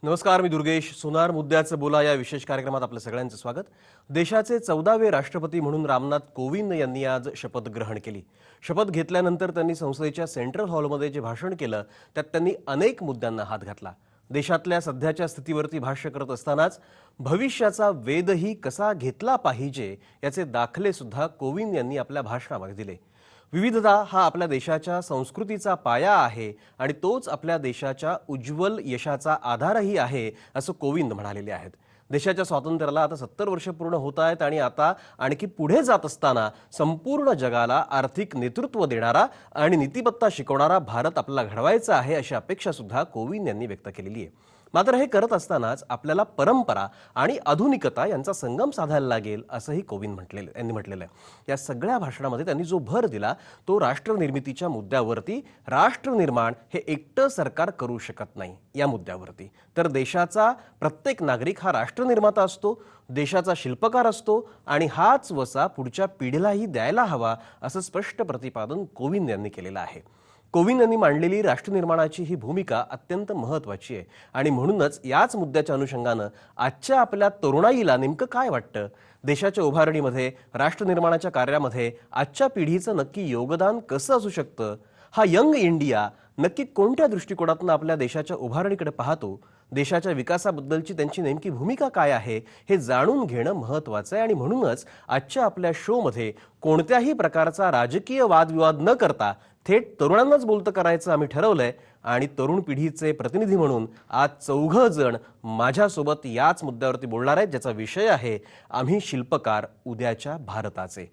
नमस्कार, मी दुर्गेश. सोनार मुद्द्याचं बोला या विशेष कार्यक्रमात आपलं सगळ्यांचं स्वागत. देशाचे 14वे राष्ट्रपती म्हणून रामनाथ कोविंद यांनी आज शपथ ग्रहण केली. शपथ घेतल्यानंतर त्यांनी संसदेच्या सेंट्रल हॉलमध्ये जे भाषण केलं त्यात त्यांनी अनेक मुद्द्यांना हात घातला. देशातल्या सध्याच्या स्थितीवरती भाष्य करत असतानाच भविष्याचा वेधही कसा घेतला पाहिजे याचे दाखले सुद्धा कोविंद यांनी आपल्या भाषणामध्ये दिले. विविधता हा आपल्या देशाच्या संस्कृतीचा पाया आहे आणि तोच आपल्या देशाच्या उज्ज्वल यशाचा आधारही आहे असं कोविंद म्हणालेले आहेत. देशाच्या स्वातंत्र्याला आता 70 वर्ष पूर्ण होत आहेत आणि आता आणखी पुढे जात असताना संपूर्ण जगाला आर्थिक नेतृत्व देणारा आणि नीतिमत्ता शिकवणारा भारत आपल्याला घडवायचा आहे अशी अपेक्षा सुद्धा कोविंद यांनी व्यक्त केलेली आहे. मात्र हे करत असतानाच आपल्याला परंपरा आणि आधुनिकता यांचा संगम साधायला लागेल असंही कोविंद म्हटलेलं आहे. या सगळ्या भाषणामध्ये त्यांनी जो भर दिला तो राष्ट्रनिर्मितीच्या मुद्द्यावरती. राष्ट्रनिर्माण हे एकटं सरकार करू शकत नाही या मुद्द्यावरती, तर देशाचा प्रत्येक नागरिक हा राष्ट्रनिर्माता असतो, देशाचा शिल्पकार असतो आणि हाच वसा पुढच्या पिढीलाही द्यायला हवा असं स्पष्ट प्रतिपादन कोविंद यांनी केलेलं आहे. कोविंद यांनी मांडलेली राष्ट्रनिर्माणाची ही भूमिका अत्यंत महत्त्वाची आहे आणि म्हणूनच याच मुद्द्याच्या अनुषंगानं आजच्या आपल्या तरुणाईला नेमकं काय वाटतं, देशाच्या उभारणीमध्ये राष्ट्रनिर्माणाच्या कार्यामध्ये आजच्या पिढीचं नक्की योगदान कसं असू शकतं, हा यंग इंडिया नक्की कोणत्या दृष्टिकोनातून आपल्या देशाच्या उभारणीकडे पाहतो, देशाच्या विकासाबद्दलची त्यांची नेमकी भूमिका काय आहे हे जाणून घेणं महत्त्वाचं आहे. आणि म्हणूनच आजच्या आपल्या शोमध्ये कोणत्याही प्रकारचा राजकीय वादविवाद न करता थेट तरुणांनाच बोलतं करायचं आम्ही ठरवलंय आणि तरुण पिढीचे प्रतिनिधी म्हणून आज 4 जण माझ्यासोबत याच मुद्द्यावरती बोलणार आहेत, ज्याचा विषय आहे आम्ही शिल्पकार उद्याच्या भारताचे.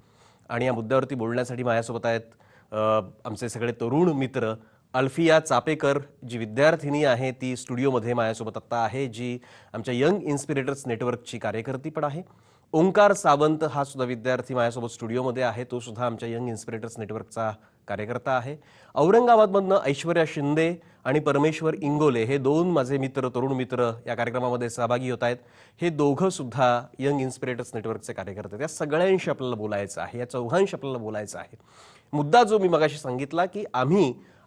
आणि या मुद्द्यावरती बोलण्यासाठी माझ्यासोबत आहेत आमचे सगळे तरुण मित्र. अल्फिया चापेकर जी विद्यार्थिनी आहे ती स्टुडिओमध्ये माझ्यासोबत आत्ता आहे, जी आमच्या यंग इन्स्पिरेटर्स नेटवर्कची कार्यकर्ती पण आहे. ओंकार सावंत हा सुद्धा विद्यार्थी माझ्यासोबत स्टुडिओमध्ये आहे, तो सुद्धा आमच्या यंग इन्स्पिरेटर्स नेटवर्कचा कार्यकर्ता आहे. औरंगाबादमधनं ऐश्वर्या शिंदे आणि परमेश्वर इंगोले हे 2 माझे मित्र, तरुण मित्र या कार्यक्रमामध्ये सहभागी होत आहेत. हे दोघं सुद्धा यंग इन्स्पिरेटर्स नेटवर्कचे कार्यकर्ते आहेत. या सगळ्यांशी आपल्याला बोलायचं आहे, या चौघांशी आपल्याला बोलायचं आहे. मुद्दा जो मी मगाशी सांगितला की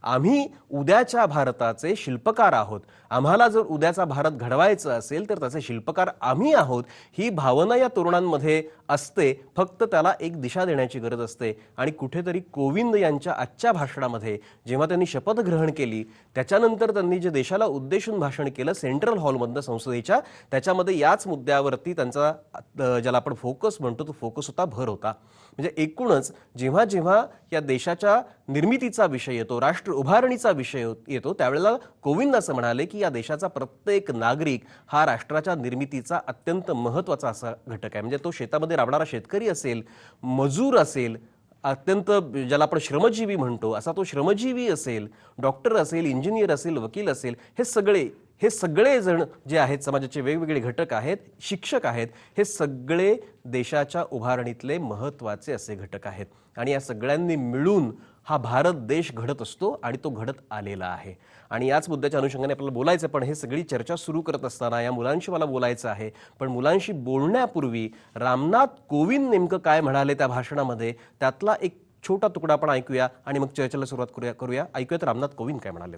आम्ही उद्याच्या भारताचे शिल्पकार आहोत. आम्हाला जर उद्याचा भारत घडवायचा असेल तर त्याचे शिल्पकार आम्ही आहोत, ही भावना या तरुणांमध्ये असते. फक्त त्याला एक दिशा देण्याची गरज असते. आणि कुठेतरी कोविंद यांच्या आजच्या भाषणामध्ये जेव्हा त्यांनी शपथ ग्रहण केली त्याच्यानंतर त्यांनी जे देशाला उद्देशून भाषण केलं सेंट्रल हॉलमधनं संसदेच्या, त्याच्यामध्ये याच मुद्द्यावरती त्यांचा ज्याला आपण फोकस म्हणतो तो फोकस होता, भर होता. म्हणजे एकूणच जेव्हा जेव्हा या देशाच्या निर्मितीचा विषय येतो, राष्ट्र उभारणीचा विषय येतो, त्यावेळेला कोविंद असं म्हणाले की या देशाचा प्रत्येक नागरिक हा राष्ट्राच्या निर्मितीचा अत्यंत महत्त्वाचा असा घटक आहे. म्हणजे तो शेतामध्ये राबणारा शेतकरी असेल, मजूर असेल, अत्यंत ज्याला आपण श्रमजीवी म्हणतो असा तो श्रमजीवी असेल, डॉक्टर असेल, इंजिनियर असेल, वकील असेल, हे सगळे जण जे आहेत, समाजाचे वेगवेगळे घटक आहेत, शिक्षक आहेत, हे सगळे देशाच्या उभारणीतले महत्त्वाचे असे घटक आहेत. आणि या सगळ्यांनी मिळून हा भारत देश घडत असतो आणि तो घडत आलेला आहे. आणि याच मुद्द्याच्या अनुषंगाने आपल्याला बोलायचं. पण हे सगळी चर्चा सुरू करत असताना या मुलांशी मला बोलायचं आहे. पण मुलांशी बोलण्यापूर्वी रामनाथ कोविंद नेमकं काय म्हणाले त्या भाषणामध्ये त्यातला एक छोटा तुकडा आपण ऐकूया आणि मग चर्चेला सुरुवात करूया. ऐकूयात रामनाथ कोविंद काय म्हणाले.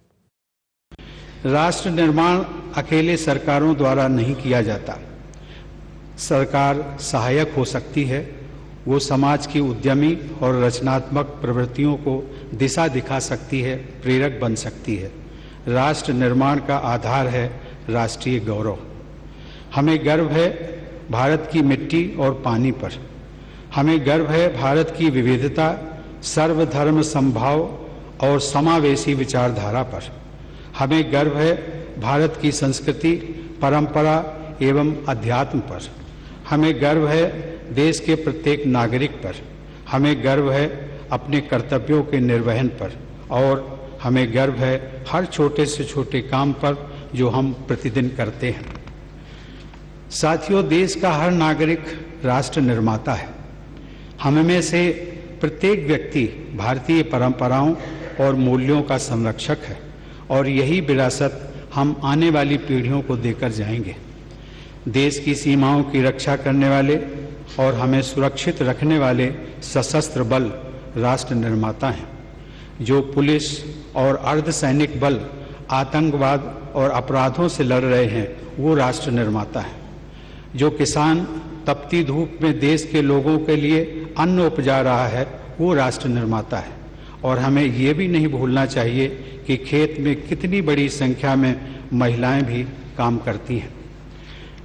राष्ट्र निर्माण अकेले सरकारों द्वारा नहीं किया जाता. सरकार सहायक हो सकती है, वो समाज की उद्यमी और रचनात्मक प्रवृत्तियों को दिशा दिखा सकती है, प्रेरक बन सकती है. राष्ट्र निर्माण का आधार है राष्ट्रीय गौरव. हमें गर्व है भारत की मिट्टी और पानी पर. हमें गर्व है भारत की विविधता, सर्वधर्म समभाव और समावेशी विचारधारा पर. हमें गर्व है भारत की संस्कृति, परंपरा एवं अध्यात्म पर. हमें गर्व है देश के प्रत्येक नागरिक पर. हमें गर्व है अपने कर्तव्यों के निर्वहन पर और हमें गर्व है हर छोटे से छोटे काम पर जो हम प्रतिदिन करते हैं. साथियों, देश का हर नागरिक राष्ट्र निर्माता है. हम में से प्रत्येक व्यक्ति भारतीय परंपराओं और मूल्यों का संरक्षक है और यही विरासत हम आने वाली पीढ़ियों को देकर जाएंगे. देश की सीमाओं की रक्षा करने वाले और हमें सुरक्षित रखने वाले सशस्त्र बल राष्ट्र निर्माता हैं. जो पुलिस और अर्धसैनिक बल आतंकवाद और अपराधों से लड़ रहे हैं वो राष्ट्र निर्माता है। जो किसान तपती धूप में देश के लोगों के लिए अन्न उपजा रहा है वो राष्ट्र निर्माता है। और हमें ये भी नहीं भूलना चाहिए कि खेत में कितनी बड़ी संख्या में महिलाएं भी काम करती हैं।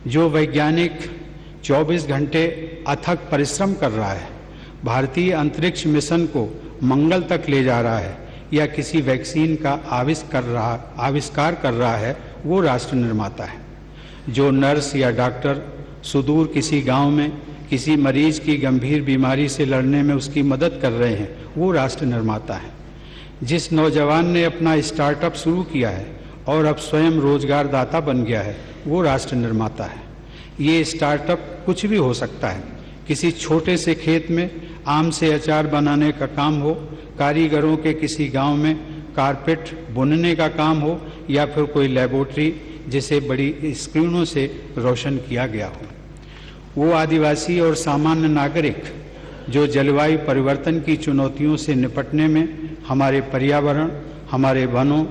जो वैज्ञानिक 24 घंटे अथक परिश्रम कर रहा है, भारतीय अंतरिक्ष मिशन को मंगल तक ले जा रहा है या किसी वैक्सीन का आविष्कार कर रहा है वो राष्ट्र निर्माता है। जो नर्स या डॉक्टर सुदूर किसी गांव में किसी मरीज की गंभीर बीमारी से लड़ने में उसकी मदद कर रहे हैं वो राष्ट्र निर्माता है। जिस नौजवान ने अपना स्टार्टअप शुरू किया है और अब स्वयं रोजगार दाता बन गया है वो राष्ट्र निर्माता है। ये स्टार्टअप कुछ भी हो सकता है, किसी छोटे से खेत में आम से अचार बनाने का काम हो, कारीगरों के किसी गांव में कारपेट बुनने का काम हो, या फिर कोई लेबोरेटरी जिसे बड़ी स्क्रीनों से रोशन किया गया हो। वो आदिवासी और सामान्य नागरिक जो जलवायु परिवर्तन की चुनौतियों से निपटने में हमारे पर्यावरण, हमारे वनों,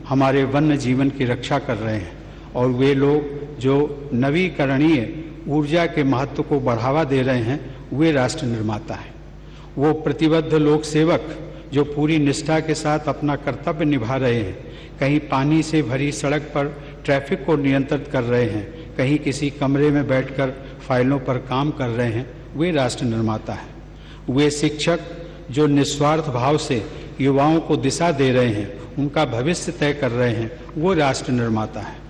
हमारे वन्य जीवन की रक्षा कर रहे हैं। और वे लोग जो नवीकरणीय ऊर्जा के महत्व को बढ़ावा दे रहे हैं वे राष्ट्र निर्माता हैं। वो प्रतिबद्ध लोक सेवक जो पूरी निष्ठा के साथ अपना कर्तव्य निभा रहे हैं, कहीं पानी से भरी सड़क पर ट्रैफिक को नियंत्रित कर रहे हैं, कहीं किसी कमरे में बैठकर फाइलों पर काम कर रहे हैं, वे राष्ट्र निर्माता हैं। वे शिक्षक जो निस्वार्थ भाव से युवाओं को दिशा दे रहे हैं, उनका भविष्य तय कर रहे हैं, वो राष्ट्र निर्माता है।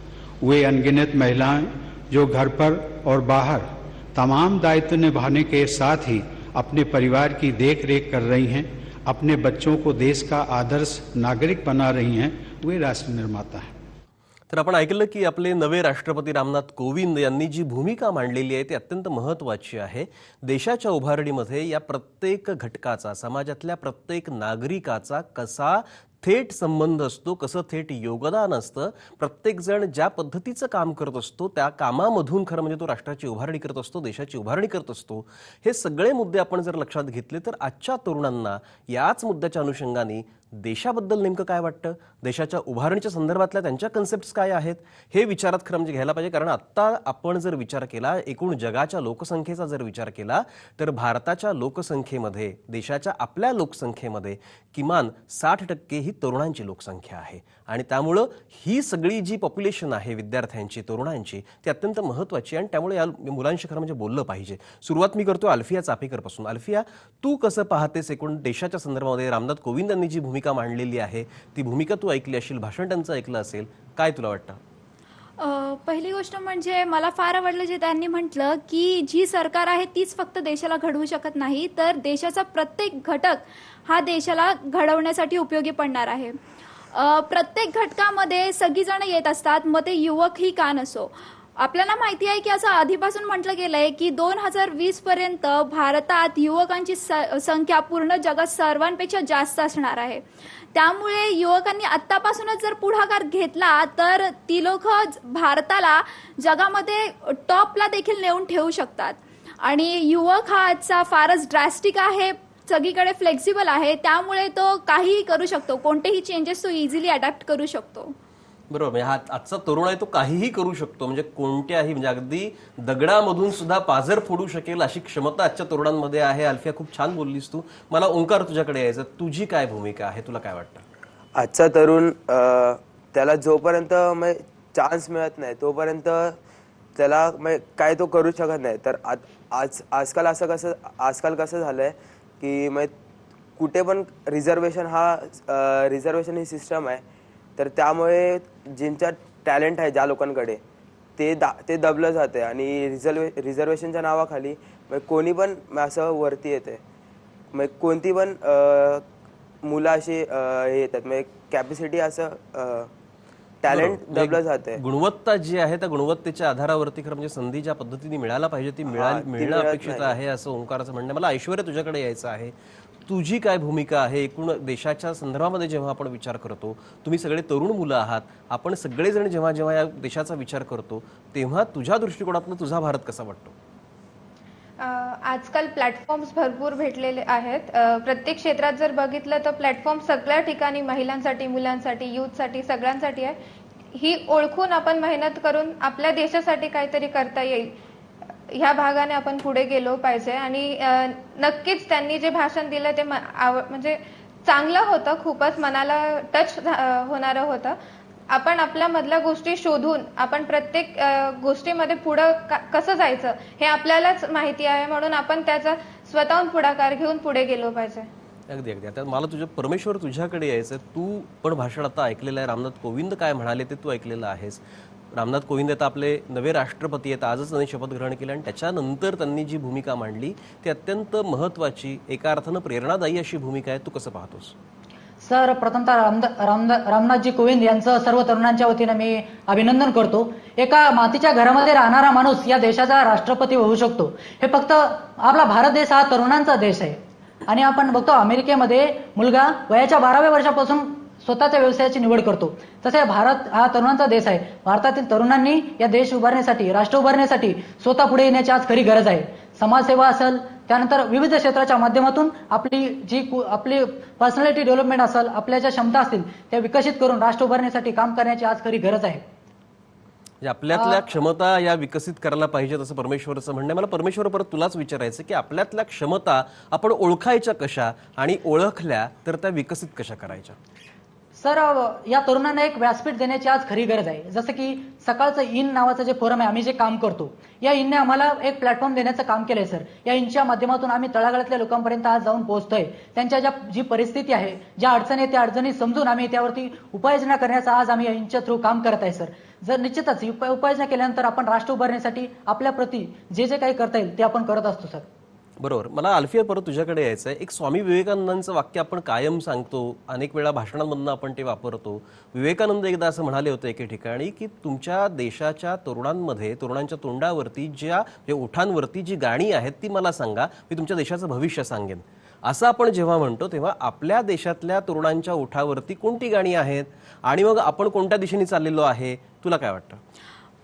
वे अनगिनत महिलाएं जो घर पर और बाहर तमाम दायित्व निभाने के साथ ही अपने परिवार की देख रेख कर रही हैं, अपने बच्चों को देश का आदर्श नागरिक बना रही हैं, वे राष्ट्र निर्माता हैं। तर आपण ऐकलं की आपले नवे राष्ट्रपती रामनाथ कोविंद यांनी जी भूमिका मांडलेली आहे ती अत्यंत महत्त्वाची आहे। देशाच्या उभारणीमध्ये या प्रत्येक घटकाचा, समाजातल्या प्रत्येक नागरिकाचा कसा थेट संबंध असतो, कसं थेट योगदान असतं, प्रत्येकजण ज्या पद्धतीचं काम करत असतो त्या कामामधून खरं म्हणजे तो राष्ट्राची उभारणी करत असतो, देशाची उभारणी करत असतो। हे सगळे मुद्दे आपण जर लक्षात घेतले तर आजच्या तरुणांना याच मुद्द्याच्या अनुषंगाने देशाबद्दल नेमकं काय वाटतं, देशाच्या उभारणीच्या संदर्भातल्या त्यांच्या कन्सेप्ट्स काय आहेत हे विचारात खरं म्हणजे घ्यायला पाहिजे। कारण आता आपण जर विचार केला, एकूण जगाच्या लोकसंख्येचा जर विचार केला तर भारताच्या लोकसंख्येमध्ये, देशाच्या आपल्या लोकसंख्येमध्ये किमान 60% ही तरुणांची लोकसंख्या आहे। आणि त्यामुळे ही सगळी जी पॉप्युलेशन आहे विद्यार्थ्यांची, तरुणांची, ती अत्यंत महत्त्वाची आणि त्यामुळे या मुलांशी खरं म्हणजे बोललं पाहिजे। सुरुवात मी करतो अल्फिया चापेकर पासून। अल्फिया, तू कसं पाहतेस एकूण देशाच्या संदर्भामध्ये रामनाथ कोविंद यांनी जी भूमिका मांडलेली आहे ती भूमिका तू ऐकली असेल, भाषण त्यांचं ऐकलं असेल, काय तुला वाटतं? पहिली गोष्ट म्हणजे मला फार आवडलं जे त्यांनी म्हटलं की जी सरकार आहे तीच फक्त देशाला घडवू शकत नाही, तर देशाचा प्रत्येक घटक हा देशाला घडवण्यासाठी उपयोगी पडणार आहे। प्रत्येक घटकामध्ये सगळीजण येत असतात, मग ते युवक ही का नसो। आपल्याला माहिती आहे की असं आधीपासून म्हटलं गेलंय की 2020 पर्यंत भारतात युवकांची संख्या पूर्ण जगात सर्वांपेक्षा जास्त असणार आहे। त्यामुळे युवकांनी आत्तापासूनच जर पुढाकार घेतला तर ती लोक भारताला जगामध्ये टॉपला देखील नेऊन ठेवू शकतात। आणि युवक हा आजचा फारच ड्रास्टिक आहे, सगळीकडे फ्लेक्सिबल आहे, त्यामुळे तो काहीही करू शकतो, कोणतेही चेंजेस तो इझिली अडॅप्ट करू शकतो। बरोबर, म्हणजे हा आजचा तरुण आहे तो काहीही करू शकतो, म्हणजे कोणत्याही, म्हणजे अगदी दगडामधून सुद्धा पाझर फोडू शकेल अशी क्षमता आजच्या तरुणांमध्ये आहे। अल्फिया, खूप छान बोललीस तू। मला ओंकार तुझ्याकडे यायचं, तुझी काय भूमिका आहे, तुला काय वाटतं? आजचा तरुण त्याला जोपर्यंत चान्स मिळत नाही तोपर्यंत त्याला काय तो करू शकत नाही। तर आजकाल कसं झालंय की कुठे पण रिझर्वेशन ही सिस्टम आहे, तर त्यामुळे ज्यांचा टॅलेंट आहे ज्या लोकांकडे ते दबलं जाते आणि रिझर्वेशनच्या नावाखाली कोणी पण असं वरती येते। कोणती पण मुलं अशी येतात, कॅपॅसिटी असं टॅलेंट दबलं जाते। गुणवत्ता जी आहे त्या गुणवत्तेच्या आधारावरती खरं म्हणजे संधी ज्या पद्धतीने मिळायला पाहिजे ती मिळणं अपेक्षित आहे असं ओंकाराचं म्हणणं। मला ऐश्वर्या तुझ्याकडे यायचं आहे, तुझी काय भूमिका आहे एकूण देशाच्या संदर्भामध्ये जेव्हा आपण विचार करतो? तुम्ही सगळे तरुण मुलं आहात, आपण सगळेजण जेव्हा जेव्हा या देशाचा विचार करतो तेव्हा तुझ्या दृष्टिकोनातून तुझा भारत कसा वाटतो? आजकाल प्लॅटफॉर्म्स भरपूर भेटलेले आहेत. प्रत्येक क्षेत्रात जर बघितलं तर प्लॅटफॉर्म सगळ्या ठिकाणी महिलांसाठी, मुलांसाठी, यूथसाठी, सगळ्यांसाठी आहे. ही ओळखून आपण मेहनत करून आपल्या देशासाठी काहीतरी करता येईल ह्या भागाने आपण पुढे गेलो पाहिजे. आणि नक्कीच त्यांनी जे भाषण दिलं ते म्हणजे चांगलं होतं, खूपच मनाला टच होणारं होतं. आपण आपल्या मधल्या गोष्टी शोधून आपण प्रत्येक गोष्टीमध्ये पुढं कसं जायचं हे आपल्यालाच माहिती आहे, म्हणून आपण त्याचा स्वतःहून पुढाकार घेऊन पुढे गेलो पाहिजे. अगदी अगदी. आता मला परमेश्वर तुझ्याकडे यायचं. तू पण भाषण आता ऐकलेलं आहे. रामनाथ कोविंद काय म्हणाले ते तू ऐकलेलं आहेस. रामनाथ कोविंद आता आपले नवे राष्ट्रपती आहेत. आजच त्यांनी शपथ ग्रहण केलं आणि त्याच्यानंतर त्यांनी जी भूमिका मांडली ती अत्यंत महत्त्वाची, एका अर्थानं प्रेरणादायी अशी भूमिका आहे. तू कसं पाहतोस? सर, प्रथमतः रामनाथजी कोविंद यांचं सर्व तरुणांच्या वतीने मी अभिनंदन करतो. एका मातीच्या घरामध्ये राहणारा माणूस या देशाचा राष्ट्रपती होऊ शकतो. हे फक्त आपला भारत देश हा तरुणांचा देश आहे. आणि आपण बघतो अमेरिकेमध्ये मुलगा वयाच्या 12व्या वर्षापासून स्वतःच्या व्यवसायाची निवड करतो. तसे भारत हा तरुणांचा देश आहे. भारतातील तरुणांनी या देश उभारण्यासाठी, राष्ट्र उभारण्यासाठी स्वतः पुढे येण्याची आज खरी गरज आहे. समाजसेवा असेल, त्यानंतर विविध क्षेत्राच्या माध्यमातून आपली पर्सनॅलिटी डेव्हलपमेंट असेल, आपल्या ज्या क्षमता असतील त्या विकसित करून राष्ट्र उभारण्यासाठी काम करण्याची आज खरी गरज आहे. आपल्यातल्या क्षमता या विकसित करायला पाहिजेत असं परमेश्वरचं म्हणणं आहे. मला परमेश्वर परत तुलाच विचारायचं की आपल्यातल्या क्षमता आपण ओळखायच्या कशा आणि ओळखल्या तर त्या विकसित कशा करायच्या? सर, या तरुणांना एक व्यासपीठ देण्याची आज खरी गरज आहे. जसं की सकाळचं इन नावाचं जे फोरम आहे, आम्ही जे काम करतो या इनने आम्हाला एक प्लॅटफॉर्म देण्याचं काम केलंय सर. या इनच्या माध्यमातून आम्ही तळागाळातल्या लोकांपर्यंत आज जाऊन पोहोचतोय. त्यांच्या जी परिस्थिती आहे, ज्या अडचणी आहेत, त्या अडचणी समजून आम्ही त्यावरती उपाययोजना करण्याचं आज आम्ही या इनच्या थ्रू काम करत आहे सर. जर निश्चितच उपाययोजना केल्यानंतर आपण राष्ट्र उभारण्यासाठी आपल्या प्रती जे काही करता येईल ते आपण करत असतो सर. बरोबर. मला अल्फिया परत तुझ्याकडे यायचं आहे. एक स्वामी विवेकानंदांचं वाक्य आपण कायम सांगतो, अनेक वेळा भाषणांमधून आपण ते वापरतो. विवेकानंद एकदा असं म्हणाले होते एके ठिकाणी की तुमच्या देशाच्या तरुणांमध्ये, तरुणांच्या तोंडावरती जे ओठांवरती जी गाणी आहेत ती मला सांगा, मी तुमच्या देशाचं भविष्य सांगेन. असं आपण जेव्हा म्हणतो तेव्हा आपल्या देशातल्या तरुणांच्या ओठावरती कोणती गाणी आहेत आणि मग आपण कोणत्या दिशेने चाललेलो आहे, तुला काय वाटतं?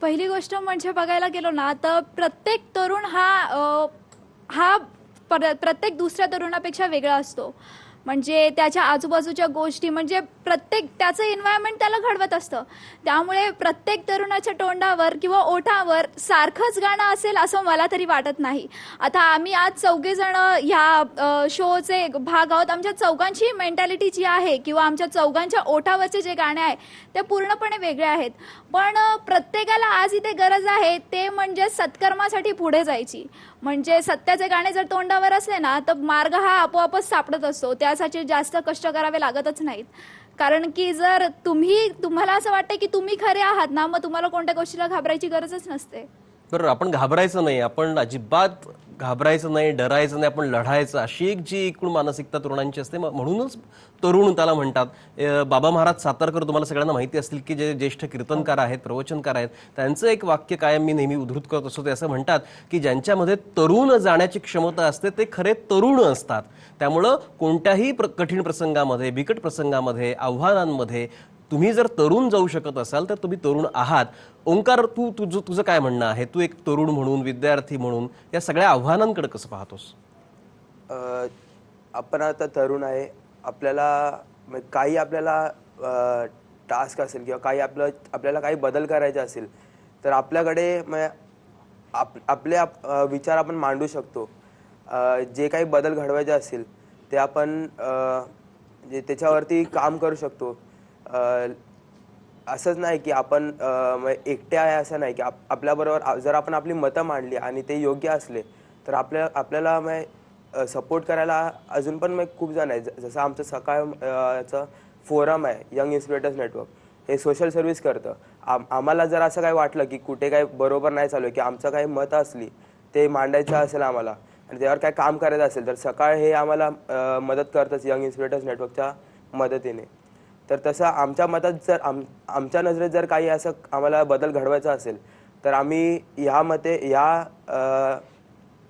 पहिली गोष्ट म्हणजे बघायला गेलो ना तर प्रत्येक तरुण हा प्रत्येक दुसऱ्या तरुणापेक्षा वेगळा असतो. म्हणजे त्याच्या आजूबाजूच्या गोष्टी, म्हणजे प्रत्येक त्याचं एन्व्हायरमेंट त्याला घडवत असतं. त्यामुळे प्रत्येक तरुणाच्या तोंडावर किंवा ओठावर सारखंच गाणं असेल असं मला तरी वाटत नाही. आता आम्ही आज चौघेजण ह्या शोचे भाग आहोत. आमच्या चौघांची मेंटॅलिटी जी आहे किंवा आमच्या चौघांच्या ओठावरचे जे गाणे आहे ते पूर्णपणे वेगळे आहेत. पण प्रत्येकाला आज इथे गरज आहे ते म्हणजे सत्कर्मासाठी पुढे जायची. म्हणजे सत्याचे गाणे जर तोंडावर असले ना तर मार्ग हा आपोआपच सापडत असतो. त्यासाठी जास्त कष्ट करावे लागतच नाहीत. कारण की जर तुम्हाला असं वाटतं की तुम्ही खरे आहात ना, मग तुम्हाला कोणत्या गोष्टीला घाबरायची गरजच नसते. बरोबर. आपण घाबरायचं नाही, आपण अजिबात घाबरायचं नाही, डरायचं नाही, आपण लढायचं, अशी एक जी एकूण मानसिकता तरुणांची असते. म्हणूनच तरुण त्याला म्हणतात. बाबा महाराज सातारकर तुम्हाला सगळ्यांना माहिती असतील की जे ज्येष्ठ कीर्तनकार आहेत, प्रवचनकार आहेत, त्यांचं एक वाक्य कायम मी नेहमी उद्धृत करत असतो. ते असं म्हणतात की ज्यांच्यामध्ये तरुण जाण्याची क्षमता असते ते खरे तरुण असतात. त्यामुळं कोणत्याही कठीण प्रसंगामध्ये, बिकट प्रसंगामध्ये, आव्हानांमध्ये तुम्ही जर तरुण जाऊ शकत असाल तर तुम्ही तरुण आहात. ओंकार, तुझं काय म्हणणं आहे? तू एक तरुण म्हणून, विद्यार्थी म्हणून या सगळ्या आव्हानांकडे कसं पाहतोस? आपण आता तरुण आहे. काही आपल्याला टास्क असेल किंवा आपल्याला काही बदल करायचे असेल तर आपल्याकडे आपले विचार आपण मांडू शकतो. जे काही बदल घडवायचे असतील ते आपण त्याच्यावरती काम करू शकतो. असंच नाही की आपण एकटे आहे असं नाही की आपल्याबरोबर जर आपण आपली मतं मांडली आणि ते योग्य असले तर आपल्याला सपोर्ट करायला अजून पण खूप जण आहे. जसं आमचं सकाळचं फोरम आहे, यंग इन्स्पिरेटर्स नेटवर्क, हे सोशल सर्व्हिस करतं. आम्हाला जर असं काही वाटलं की कुठे काही बरोबर नाही चालू आहे, की आमचं काही मत असली ते मांडायचं असेल आम्हाला आणि त्यावर काय काम करायचं असेल तर सकाळ हे आम्हाला मदत करतंच यंग इन्स्पिरेटर्स नेटवर्कच्या मदतीने. तर तसं आमच्या मतात जर आमच्या नजरेत जर काही असं आम्हाला बदल घडवायचा असेल तर आम्ही ह्या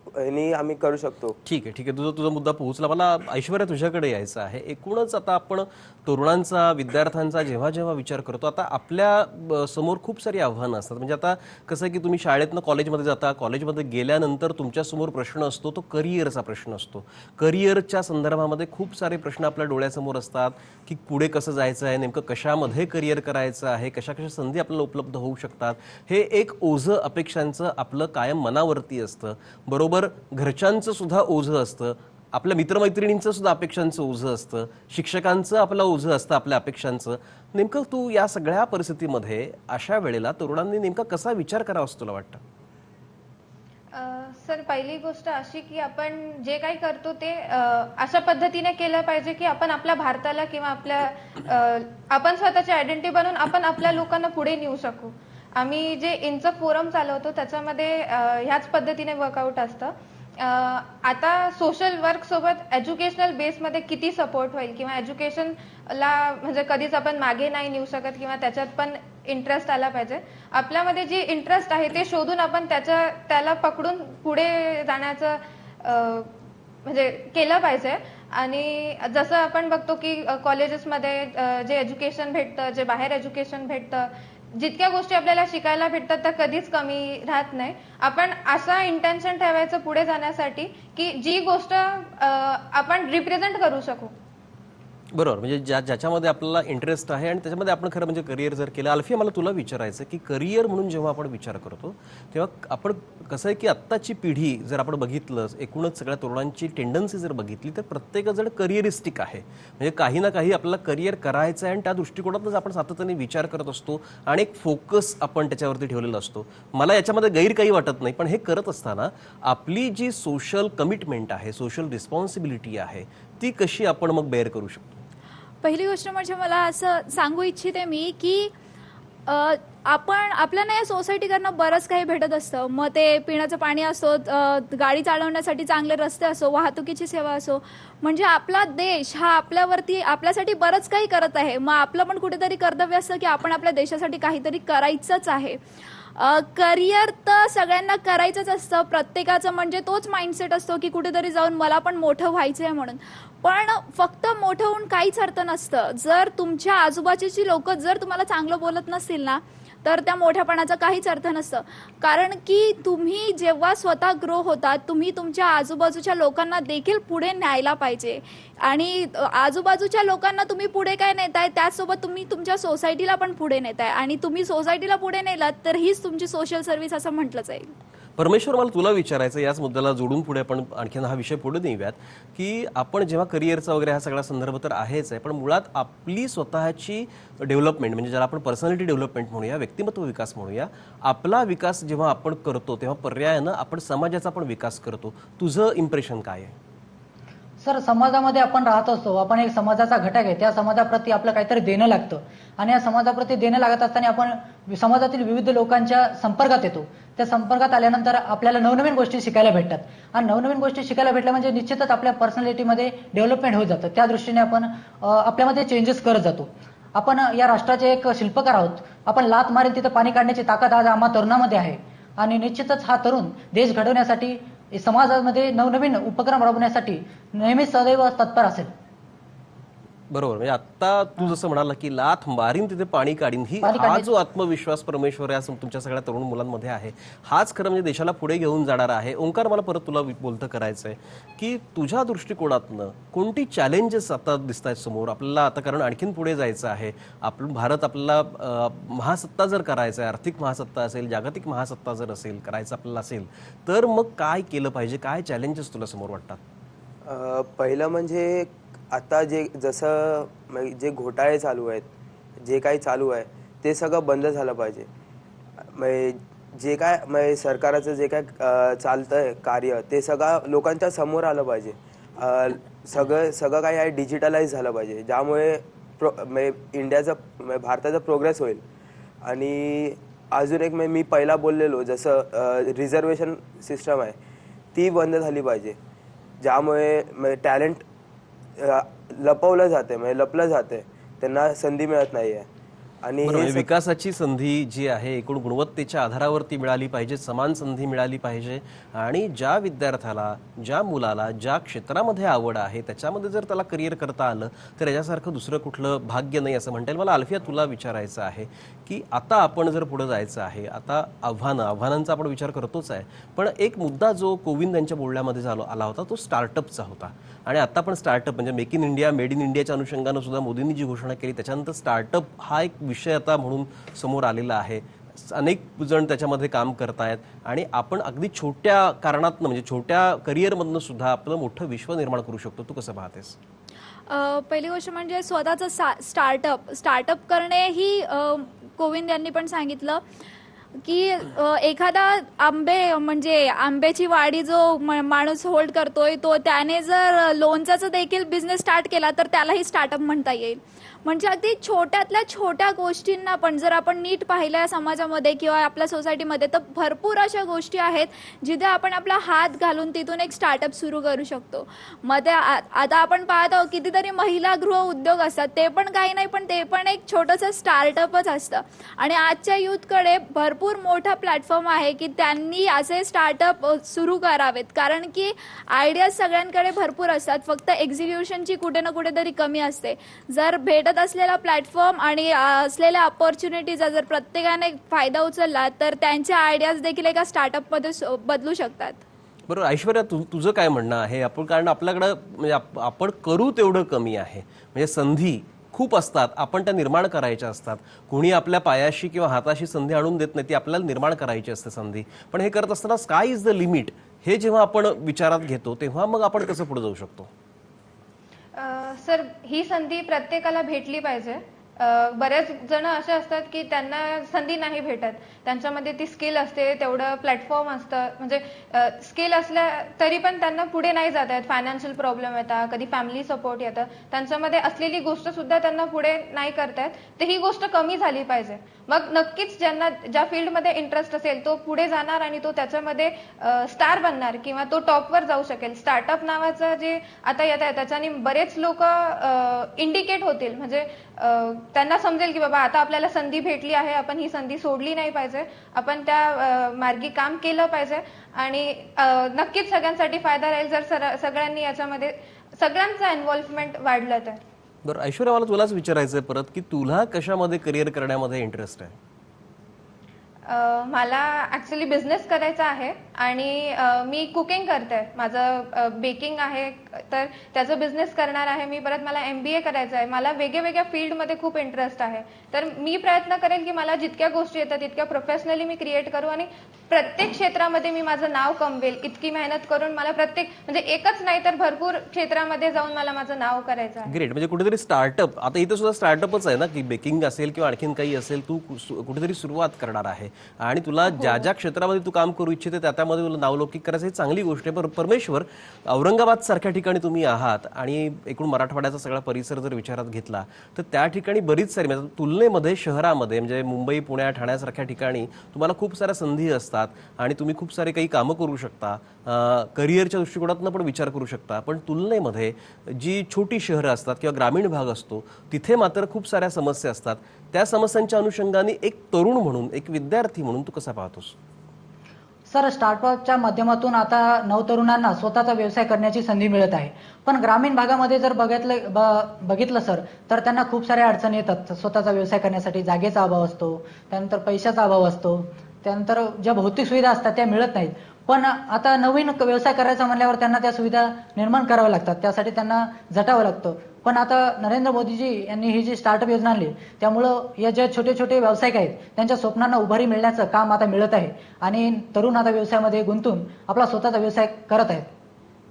ह्यानी आम्ही करू शकतो. ठीक आहे. तुझा तुझा मुद्दा पोहोचला. मला ऐश्वर्या तुझ्याकडे यायचं आहे. एकूणच आता आपण तरुणांचा, विद्यार्थ्यांचा जेव्हा जेव्हा विचार करतो, आता आपल्या समोर खूप सारी आव्हानं असतात. म्हणजे आता कसं आहे की तुम्ही शाळेतनं कॉलेजमध्ये जाता, कॉलेजमध्ये गेल्यानंतर तुमच्यासमोर प्रश्न असतो तो करिअरचा प्रश्न असतो. करिअरच्या संदर्भामध्ये खूप सारे प्रश्न आपल्या डोळ्यासमोर असतात की पुढे कसं जायचं आहे, नेमकं कशामध्ये करिअर करायचं आहे, कशा कशा संधी आपल्याला उपलब्ध होऊ शकतात, हे एक ओझं अपेक्षांचं आपलं कायम मनावरती असतं. बरोबर घरच्यांचं सुद्धा ओझं असतं, आपल्या मित्रमैत्रिणींचं सुद्धा अपेक्षांचं ओझं असतं, शिक्षकांचं आपलं ओझं असतं आपल्या अपेक्षांचं. नेमकं तू या सगळ्या परिस्थितीमध्ये अशा वेळेला तरुणांनी नेमका कसा विचार करावा असं तुला वाटतं? सर, पहिली गोष्ट अशी की आपण जे काही करतो ते अशा पद्धतीने केलं पाहिजे की आपण आपल्या भारताला किंवा आपण स्वतःची आयडेंटिटी बनवून आपण आपल्या लोकांना पुढे नेऊ शकू. आम्ही जे इनचं फोरम चालवतो त्याच्यामध्ये ह्याच पद्धतीने वर्कआउट असतं. आता सोशल वर्क सोबत एज्युकेशनल बेसमध्ये किती सपोर्ट होईल किंवा एज्युकेशनला म्हणजे कधीच आपण मागे नाही नेऊ शकत किंवा त्याच्यात पण इंटरेस्ट आला पाहिजे. आपल्यामध्ये जी इंटरेस्ट आहे ते शोधून आपण त्याला पकडून पुढे जाण्याचं म्हणजे केलं पाहिजे. आणि जसं आपण बघतो की कॉलेजेसमध्ये जे एज्युकेशन भेटतं, जे बाहेर एज्युकेशन भेटतं, जितक्या गोष्टी आपल्याला शिकायला भेटतात त्या कधीच कमी राहत नाही. आपण असा इंटेन्शन ठेवायचं पुढे जाण्यासाठी की जी गोष्ट आपण रिप्रेझेंट करू शकू. बरोबर. म्हणजे ज्याच्यामध्ये आपल्याला इंटरेस्ट आहे आणि त्याच्यामध्ये आपण खरं म्हणजे करिअर जर केलं. अल्फिया, मला तुला विचारायचं की करिअर म्हणून जेव्हा आपण विचार करतो तेव्हा आपण कसं आहे की आत्ताची पिढी जर आपण बघितलं, एकूणच सगळ्या तरुणांची टेंडन्सी जर बघितली तर प्रत्येकजण करिअरिस्टिक आहे. म्हणजे काही ना काही आपल्याला करिअर करायचं आहे आणि त्या दृष्टिकोनातच आपण सातत्याने विचार करत असतो आणि एक फोकस आपण त्याच्यावरती ठेवलेला असतो. मला याच्यामध्ये गैर काही वाटत नाही, पण हे करत असताना आपली जी सोशल कमिटमेंट आहे, सोशल रिस्पॉन्सिबिलिटी आहे, ती कशी आपण मग बेअर करू शकतो? पहिली गोष्ट म्हणजे मला असं सांगू इच्छिते मी की आपल्याला या सोसायटीकडनं बरंच काही भेटत असतं. मग ते पिण्याचं पाणी असो, गाडी चालवण्यासाठी चांगले रस्ते असो, वाहतुकीची सेवा असो. म्हणजे आपला देश हा आपल्यासाठी बरंच काही करत आहे. मग आपलं पण कुठेतरी कर्तव्य असतं की आपण आपल्या देशासाठी काहीतरी करायचंच आहे. करिअर तर सगळ्यांना करायचंच असतं. प्रत्येकाचं म्हणजे तोच माइंडसेट असतो की कुठेतरी जाऊन मला पण मोठं व्हायचं आहे म्हणून. पण फक्त मोठं होऊन काहीच अर्थ नसतं. जर तुमच्या आजूबाजूची लोक जर तुम्हाला चांगलं बोलत नसतील ना, तर त्या मोठ्यापणाचा काहीच अर्थ नसतं. कारण की तुम्ही जेव्हा स्वतः ग्रो होतात, तुम्ही तुमच्या आजूबाजूच्या लोकांना देखील पुढे न्यायला पाहिजे. आणि आजूबाजूच्या लोकांना तुम्ही पुढे काय नेताय, त्याचसोबत तुम्ही तुमच्या सोसायटीला पण पुढे नेताय. आणि तुम्ही सोसायटीला पुढे नेलात तर हीच तुमची सोशल सर्व्हिस असं म्हटलं जाईल. परमेश्वर, मला तुला विचारायचं, याच मुद्द्याला जोडून पुढे आपण आणखीन हा विषय पुढे नेऊयात की आपण जेव्हा करिअरचा वगैरे हा सगळा संदर्भ तर आहेच आहे, पण मुळात आपली स्वतःची डेव्हलपमेंट म्हणजे ज्याला आपण पर्सनॅलिटी डेव्हलपमेंट म्हणूया, व्यक्तिमत्व विकास म्हणूया, आपला विकास जेव्हा आपण करतो तेव्हा पर्यायानं आपण समाजाचा पण विकास करतो. तुझं इम्प्रेशन काय आहे? सर, समाजामध्ये आपण राहत असतो, आपण एक समाजाचा घटक आहे. त्या समाजाप्रती आपलं काहीतरी देणं लागतं आणि या समाजाप्रती देणं लागत असताना आपण समाजातील विविध लोकांच्या संपर्कात येतो. त्या संपर्कात आल्यानंतर आपल्याला नवनवीन गोष्टी शिकायला भेटतात आणि नवनवीन गोष्टी शिकायला भेटल्या म्हणजे निश्चितच आपल्या पर्सनॅलिटीमध्ये डेव्हलपमेंट होत जातं. त्या दृष्टीने आपण आपल्यामध्ये चेंजेस करत जातो. आपण या राष्ट्राचे एक शिल्पकार आहोत. आपण लात मारेल तिथं पाणी काढण्याची ताकद आज आम्हा तरुणामध्ये आहे आणि निश्चितच हा तरुण देश घडवण्यासाठी, समाजामध्ये नवनवीन उपक्रम राबवण्यासाठी नेहमीच सदैव तत्पर असेल. बरोबर. म्हणजे आता तू जसं म्हणाला की लाथ मारीन तिथे पाणी काढीन, हा जो आत्मविश्वास परमेश्वर या तुमच्या सगळ्या तरुण मुलांमध्ये आहे, हाच खरं म्हणजे देशाला पुढे घेऊन जाणार आहे. ओंकार, मला परत तुला बोलतं करायचंय की तुझ्या दृष्टिकोनातनं कोणती चॅलेंजेस आता दिसत आहेत समोर आपल्याला? आता कारण आणखीन पुढे जायचं आहे. भारत आपल्याला महासत्ता जर करायचा आहे, आर्थिक महासत्ता असेल, जागतिक महासत्ता जर असेल करायचं आपल्याला असेल, तर मग काय केलं पाहिजे? काय चॅलेंजेस तुला समोर वाटतात? पहिलं म्हणजे आता जे घोटाळे चालू आहेत, जे काही चालू आहे ते सगळं बंद झालं पाहिजे. जे काय सरकारचं जे काय चालतंय कार्य ते सगळं लोकांच्या समोर आलं पाहिजे. सगळं काही आहे डिजिटलाइज झालं पाहिजे, ज्यामुळे भारताचा प्रोग्रेस होईल. आणि अजून एक मी पहिला बोललेलो जसं रिझर्वेशन सिस्टम आहे ती बंद झाली पाहिजे, ज्यामुळे टॅलेंट लपवलं जाते, लपलं जाते, त्यांना संधी मिळत नाही आहे. आणि बरोबर, हे विकासाची संधी जी आहे एकूण गुणवत्तेच्या आधारावरती मिळाली पाहिजे, समान संधी मिळाली पाहिजे आणि ज्या विद्यार्थ्याला, ज्या मुलाला ज्या क्षेत्रामध्ये आवड आहे त्याच्यामध्ये जर त्याला करिअर करता आलं तर याच्यासारखं दुसरं कुठलं भाग्य नाही असं म्हणता येईल. मला अल्फिया तुला विचारायचं आहे की आता आपण जर पुढे जायचं आहे, आता आव्हानांचा आपण विचार करतोच आहे, पण एक मुद्दा जो कोविंद यांच्या बोलण्यामध्ये आला होता तो स्टार्टअपचा होता. आणि आता पण स्टार्टअप म्हणजे make in India, made in इंडियाच्या अनुषंगानं सुद्धा मोदींनी जी घोषणा केली त्याच्यानंतर स्टार्टअप हा एक विषय आता म्हणून समोर आलेला आहे. अनेक जण त्याच्यामध्ये काम करतायत आणि आपण अगदी छोट्या कारणातनं म्हणजे छोट्या करिअरमधनं सुद्धा आपलं मोठं विश्व निर्माण करू शकतो. तू कसं पाहतेस? पहिली गोष्ट म्हणजे स्वतःचं स्टार्टअप करणे ही कोविंद यांनी पण सांगितलं की एखादा म्हणजे आंब्याची वाडी जो माणूस होल्ड करतोय तो त्याने जर लोणचाचा देखील बिझनेस स्टार्ट केला तर त्यालाही स्टार्टअप म्हणता येईल. म्हणजे अगदी छोट्यातल्या छोट्या गोष्टींना पण जर आपण नीट पाहिल्या समाजामध्ये किंवा आपल्या सोसायटीमध्ये तर भरपूर अशा गोष्टी आहेत जिथे आपण आपला हात घालून तिथून एक स्टार्टअप सुरू करू शकतो. मध्ये आता आपण पाहत आहोत कितीतरी महिला गृह उद्योग असतात, ते पण काही नाही पण ते पण एक छोटंसं स्टार्टअपच असतं. आणि आजच्या यूथकडे भरपूर मोठा प्लॅटफॉर्म आहे की त्यांनी असे स्टार्टअप सुरू करावेत, कारण की आयडियाज सगळ्यांकडे भरपूर असतात, फक्त एक्झिक्युशनची कुठे ना कुठेतरी कमी असते. जर भेटत असलेला प्लॅटफॉर्म आणि असलेल्या अपॉर्च्युनिटीचा जर प्रत्येकाने फायदा उचलला तर त्यांच्या आयडियाज देखील एका स्टार्टअपमध्ये बदलू शकतात. बरोबर. ऐश्वर्या, तुझं काय म्हणणं आहे? कारण आपल्याकडं म्हणजे आपण करू तेवढं कमी आहे, म्हणजे संधी खूप असतात, आपण त्या निर्माण करायच्या असतात. कोणी आपल्या पायाशी किंवा हाताशी संधी आणून देत नाही, ती आपल्याला निर्माण करायची असते संधी. पण हे करत असताना स्काय इज द लिमिट हे जेव्हा आपण विचारात घेतो तेव्हा मग आपण कसं पुढे जाऊ शकतो? सर, ही संधी प्रत्येकाला भेटली पाहिजे. बरेच जण असे असतात की त्यांना संधी नाही भेटत, त्यांच्यामध्ये ती स्किल असते, तेवढं प्लॅटफॉर्म असतं, म्हणजे स्किल असल्या तरी पण त्यांना पुढे नाही जात आहेत. फायनान्शियल प्रॉब्लेम येतात, कधी फॅमिली सपोर्ट येतं, त्यांच्यामध्ये असलेली गोष्ट सुद्धा त्यांना पुढे नाही करतायत. तर ही गोष्ट कमी झाली पाहिजे. मग नक्कीच ज्यांना ज्या फील्डमध्ये इंटरेस्ट असेल तो पुढे जाणार आणि तो त्याच्यामध्ये स्टार बनणार किंवा तो टॉपवर जाऊ शकेल. स्टार्टअप नावाचं जे आता येत आहे त्याच्याने बरेच लोक इंडिकेट होतील, म्हणजे त्यांना समजेल की बाबा आता आपल्याला संधी भेटली आहे, आपण ही संधी सोडली नाही पाहिजे, आपण त्या मार्गी काम केलं पाहिजे आणि नक्कीच सगळ्यांसाठी फायदा राहील जर सगळ्यांनी याच्यामध्ये सगळ्यांचं इन्व्हॉल्वमेंट वाढलं तर. बरं ऐश्वर्या, मला तुलाच विचारायचं परत की तुला कशामध्ये करिअर करण्यामध्ये इंटरेस्ट आहे? मला ऍक्च्युली बिझनेस करायचा आहे आणि मी कुकिंग करते, माझं बेकिंग आहे तर त्याचं बिझनेस करणार आहे मी. परत मला MBA करायचं आहे. मला वेगवेगळ्या फील्डमध्ये खूप इंटरेस्ट आहे, तर मी प्रयत्न करेन की मला जितक्या गोष्टी येतात तितक्या प्रोफेशनली मी क्रिएट करू आणि प्रत्येक क्षेत्रामध्ये मी माझं नाव कमवेल. इतकी मेहनत करून मला म्हणजे एकच नाही तर भरपूर क्षेत्रामध्ये जाऊन मला माझं नाव करायचं आहे. ग्रेट. म्हणजे कुठेतरी स्टार्टअप, आता इथं सुद्धा स्टार्टअपच आहे ना की बेकिंग असेल किंवा आणखीन काही असेल, तू कुठेतरी सुरुवात करणार आहे आणि तुला ज्या ज्या क्षेत्रामध्ये तू काम करू इच्छिते त्यामध्ये तुला नावलौकिक करायचं, ही चांगली गोष्ट आहे. पण परमेश्वर, औरंगाबाद सारख्या ठिकाणी तुम्ही आहात आणि एकूण मराठवाड्याचा सगळा परिसर जर विचारात घेतला तर त्या ठिकाणी बरीच सारी म्हणजे तुलनेमध्ये शहरामध्ये म्हणजे मुंबई, पुणे, ठाण्यासारख्या ठिकाणी तुम्हाला खूप साऱ्या संधी असतात आणि तुम्ही खूप सारे काही कामं करू शकता, करिअरच्या दृष्टिकोनातून पण विचार करू शकता. पण तुलनेमध्ये जी छोटी शहरं असतात किंवा ग्रामीण भाग असतो तिथे मात्र खूप साऱ्या समस्या असतात. त्या समस्यांच्या अनुषंगाने एक तरुण म्हणून, एक विद्यार्थी म्हणून तू कसा पाहतोस? सर, स्टार्टअपच्या माध्यमातून आता नवतरुणांना स्वतःचा व्यवसाय करण्याची संधी मिळत आहे, पण ग्रामीण भागामध्ये जर बघितलं सर तर त्यांना खूप साऱ्या अडचणी येतात. स्वतःचा व्यवसाय करण्यासाठी जागेचा अभाव असतो, त्यानंतर पैशाचा अभाव असतो, त्यानंतर ज्या भौतिक सुविधा असतात त्या मिळत नाहीत. पण आता नवीन व्यवसाय करायचा म्हणल्यावर त्यांना त्या सुविधा निर्माण कराव्या लागतात, त्यासाठी त्यांना झटावं लागतं. पण आता नरेंद्र मोदीजी यांनी ही जी स्टार्टअप योजना आणली त्यामुळं या ज्या छोटे छोटे व्यावसायिक आहेत त्यांच्या स्वप्नांना उभारी मिळण्याचं काम आता मिळत आहे आणि तरुण आता व्यवसायामध्ये गुंतून आपला स्वतःचा व्यवसाय करत आहेत.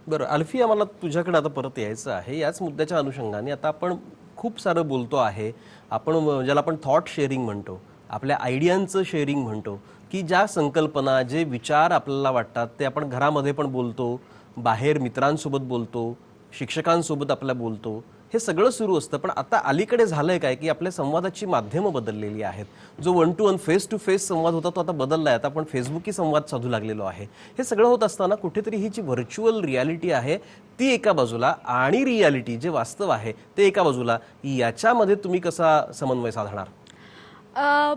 बरं अल्फिया, मला तुझ्याकडे आता परत यायचं आहे. याच मुद्द्याच्या अनुषंगाने आता आपण खूप सारं बोलतो आहे, आपण ज्याला आपण थॉट शेअरिंग म्हणतो, आपल्या आयडियांचं शेअरिंग म्हणतो, की ज्या संकल्पना, जे विचार आपल्याला वाटतात ते आपण घरामध्ये पण बोलतो, बाहेर मित्रांसोबत बोलतो, शिक्षकांसोबत आपल्या बोलतो, हे सगळं सुरू असतं. पण आता अलीकडे झालंय काय की आपल्या संवादाची माध्यमं बदललेली आहेत. जो 1 to 1 फेस टू फेस संवाद होता तो आता बदलला आहे. आता आपण फेसबुकी संवाद साधू लागलेलो आहे. हे सगळं होत असताना कुठेतरी ही जी व्हर्च्युअल रियालिटी आहे ती एका बाजूला आणि रियालिटी जे वास्तव आहे ते एका बाजूला, याच्यामध्ये तुम्ही कसा समन्वय साधणार?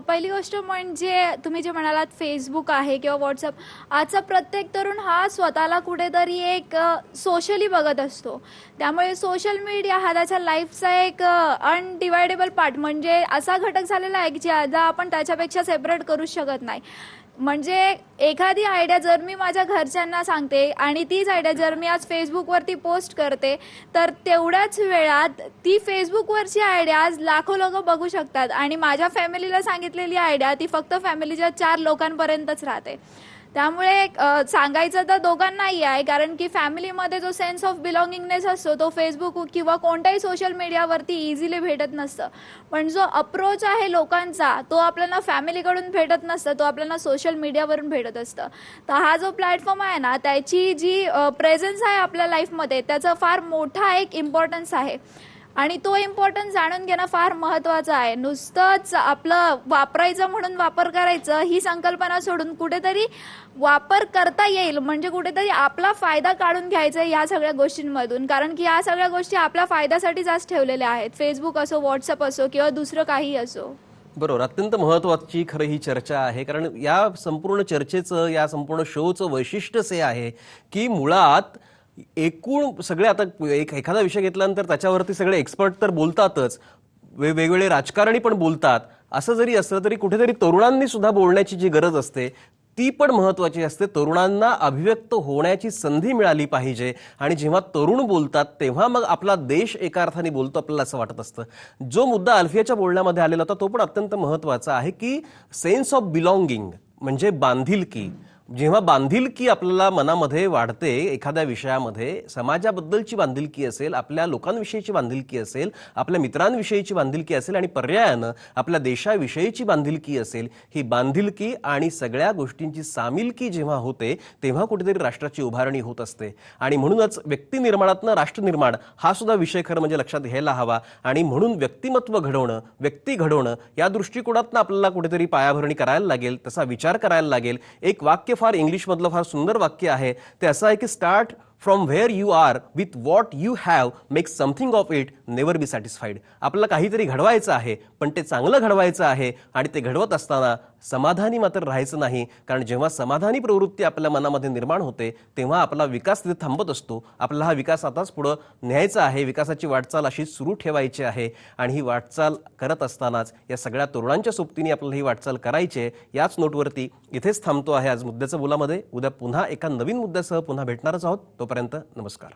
पहिली गोष्ट म्हणजे तुम्ही जे म्हणालात फेसबुक आहे किंवा व्हॉट्सअप, आजचा प्रत्येक तरुण हा स्वतःला कुठेतरी एक सोशली बघत असतो. त्यामुळे सोशल मीडिया हा त्याच्या लाईफचा एक अनडिवायडेबल पार्ट म्हणजे असा घटक झालेला आहे की ज्याला आपण त्याच्यापेक्षा सेपरेट करूच शकत नाही. म्हणजे एखादी आयडिया जर मी माझ्या घरच्यांना सांगते आणि तीच आयडिया जर मी आज फेसबुकवरती पोस्ट करते तर तेवढ्याच वेळात ती फेसबुकवरची आयडिया आज लाखो लोक बघू शकतात आणि माझ्या फॅमिलीला सांगितलेली आयडिया ती फक्त फॅमिलीच्या 4 लोकांपर्यंतच राहते. त्यामुळे सांगायचं तर दोघांनाही आहे, कारण की फॅमिलीमध्ये जो सेन्स ऑफ बिलॉंगिंगनेस असतो तो फेसबुक किंवा कोणत्याही सोशल मीडियावरती इझिली भेटत नसतं. पण जो अप्रोच आहे लोकांचा तो आपल्याला फॅमिलीकडून भेटत नसतं, तो आपल्याला सोशल मीडियावरून भेटत असतं. तर हा जो प्लॅटफॉर्म आहे ना त्याची जी प्रेझेन्स आहे आपल्या लाईफमध्ये त्याचा फार मोठा एक इम्पॉर्टन्स आहे आणि तो इम्पॉर्टन्स जाणून घेणं फार महत्त्वाचं आहे. नुसतंच आपलं वापरायचं म्हणून वापर करायचं ही संकल्पना सोडून कुठेतरी वापर करता येईल म्हणजे कुठेतरी आपला फायदा काढून घ्यायचा या सगळ्या गोष्टींमधून, कारण की या सगळ्या गोष्टी आपल्या फायद्यासाठीच आज ठेवलेल्या आहेत. फेसबुक असो, व्हॉट्सअप असो किंवा दुसरं काही असो. बरोबर, अत्यंत महत्त्वाची खरं ही चर्चा आहे, कारण या संपूर्ण चर्चेचं, या संपूर्ण शोचं वैशिष्ट्यच हे आहे की मुळात एकूण सगळे आता एखादा विषय घेतल्यानंतर त्याच्यावरती सगळे एक्सपर्ट तर बोलतातच, वेगवेगळे राजकारणी पण बोलतात. असं जरी असलं तरी कुठेतरी तरुणांनी सुद्धा बोलण्याची जी गरज असते ती पण महत्त्वाची असते. तरुणांना अभिव्यक्त होण्याची संधी मिळाली पाहिजे आणि जेव्हा तरुण बोलतात तेव्हा मग आपला देश एका अर्थाने बोलतो आपल्याला असं वाटत असतं. जो मुद्दा अल्फियाच्या बोलण्यामध्ये आलेला होता तो पण अत्यंत महत्त्वाचा आहे की सेन्स ऑफ बिलॉंगिंग म्हणजे बांधिलकी. जेव्हा बांधिलकी आपल्याला मनामध्ये वाढते एखाद्या विषयामध्ये, समाजाबद्दलची बांधिलकी असेल, आपल्या लोकांविषयीची बांधिलकी असेल, आपल्या मित्रांविषयीची बांधिलकी असेल आणि पर्यायानं आपल्या देशाविषयीची बांधिलकी असेल, ही बांधिलकी आणि सगळ्या गोष्टींची सामिलकी जेव्हा होते तेव्हा कुठेतरी राष्ट्राची उभारणी होत असते. आणि म्हणूनच व्यक्तिनिर्माणातनं राष्ट्रनिर्माण हा सुद्धा विषय खरं म्हणजे लक्षात घ्यायला हवा. आणि म्हणून व्यक्तिमत्व घडवणं, व्यक्ती घडवणं या दृष्टिकोनातनं आपल्याला कुठेतरी पायाभरणी करायला लागेल, तसा विचार करायला लागेल. एक वाक्य फार इंग्लिशमधलं फार सुंदर वाक्य आहे, ते असं आहे की start from where you are with what you have make something of it, never be satisfied. आपल्याला काहीतरी घडवायचं आहे पण ते चांगलं घडवायचं आहे आणि ते घडवत असताना समाधानी मात्र राहायचं नाही, कारण जेव्हा समाधानी प्रवृत्ती आपल्या मनामध्ये निर्माण होते तेव्हा आपला विकास तिथे थांबत असतो. आपला हा विकास आताच पुढं न्यायचा आहे, विकासाची वाटचाल अशी सुरू ठेवायची आहे आणि ही वाटचाल करत असतानाच या सगळ्या तरुणांच्या सोबतीने आपल्याला ही वाटचाल करायची आहे. याच नोटवरती इथेच थांबतो आहे आज मुद्द्याचं बोलामध्ये. उद्या पुन्हा एका नवीन मुद्द्यासह पुन्हा भेटणारच आहोत. तोपर्यंत नमस्कार.